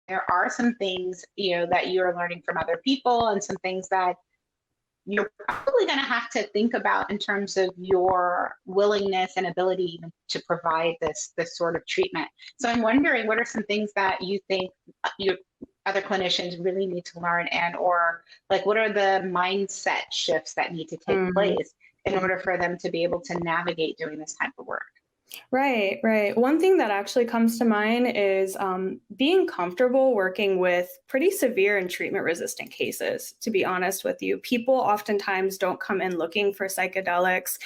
there are some things, that you're learning from other people and some things that you're probably going to have to think about in terms of your willingness and ability to provide this sort of treatment. So I'm wondering, what are some things that you think your other clinicians really need to learn, and or like what are the mindset shifts that need to take place in order for them to be able to navigate doing this type of work? Right, right. One thing that actually comes to mind is being comfortable working with pretty severe and treatment resistant cases, to be honest with you. People oftentimes don't come in looking for psychedelics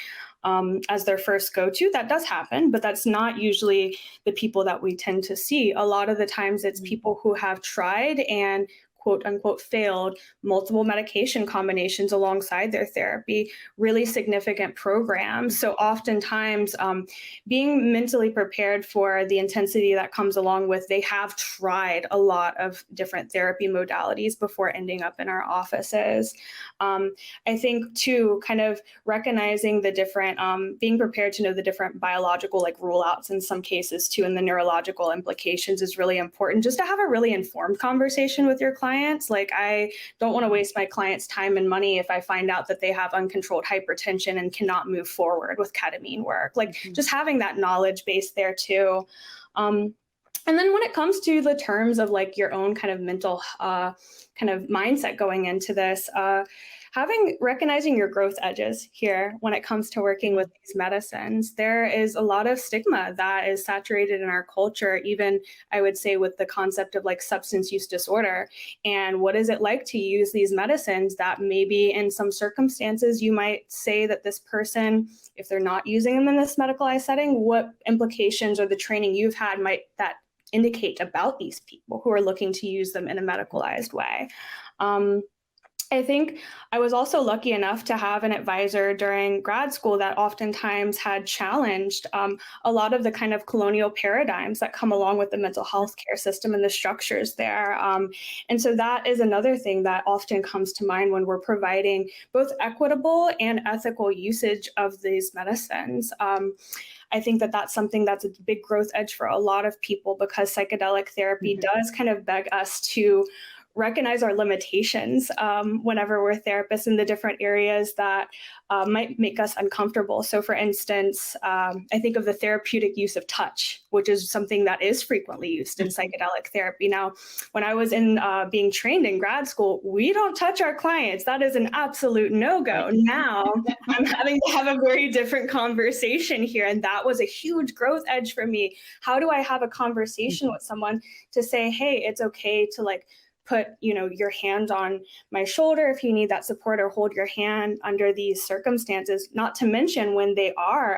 as their first go-to. That does happen, but that's not usually the people that we tend to see. A lot of the times it's people who have tried and quote unquote failed multiple medication combinations alongside their therapy, really significant programs. So oftentimes being mentally prepared for the intensity that comes along with, they have tried a lot of different therapy modalities before ending up in our offices. I think too, kind of recognizing the different, being prepared to know the different biological like rule outs in some cases too, and the neurological implications is really important, just to have a really informed conversation with your clients. Like, I don't want to waste my clients' time and money if I find out that they have uncontrolled hypertension and cannot move forward with ketamine work. Like, just having that knowledge base there too. And then when it comes to the terms of like your own kind of mental kind of mindset going into this, recognizing your growth edges here when it comes to working with these medicines. There is a lot of stigma that is saturated in our culture, even I would say with the concept of like substance use disorder. And what is it like to use these medicines that maybe in some circumstances you might say that this person, if they're not using them in this medicalized setting, what implications or the training you've had might that indicate about these people who are looking to use them in a medicalized way. I think I was also lucky enough to have an advisor during grad school that oftentimes had challenged a lot of the kind of colonial paradigms that come along with the mental health care system and the structures there. And so that is another thing that often comes to mind when we're providing both equitable and ethical usage of these medicines. I think that that's something that's a big growth edge for a lot of people, because psychedelic therapy does kind of beg us to recognize our limitations whenever we're therapists in the different areas that might make us uncomfortable. So for instance, I think of the therapeutic use of touch, which is something that is frequently used in psychedelic therapy. Now, when I was in being trained in grad school, we don't touch our clients. That is an absolute no-go. Now I'm having to have a very different conversation here. And that was a huge growth edge for me. How do I have a conversation with someone to say, hey, it's okay to like put, your hand on my shoulder if you need that support, or hold your hand under these circumstances, not to mention when they are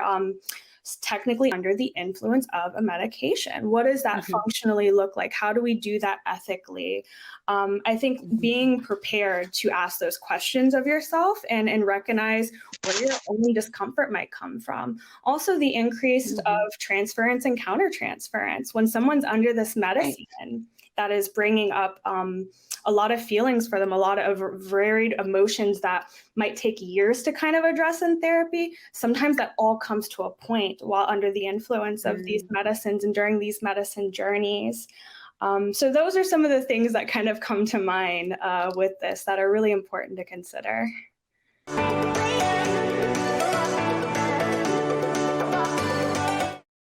technically under the influence of a medication. What does that functionally look like? How do we do that ethically? I think being prepared to ask those questions of yourself and recognize where your own discomfort might come from. Also, the increase of transference and countertransference. When someone's under this medicine, that is bringing up a lot of feelings for them, a lot of varied emotions that might take years to kind of address in therapy. Sometimes that all comes to a point while under the influence of these medicines and during these medicine journeys. So those are some of the things that kind of come to mind with this that are really important to consider.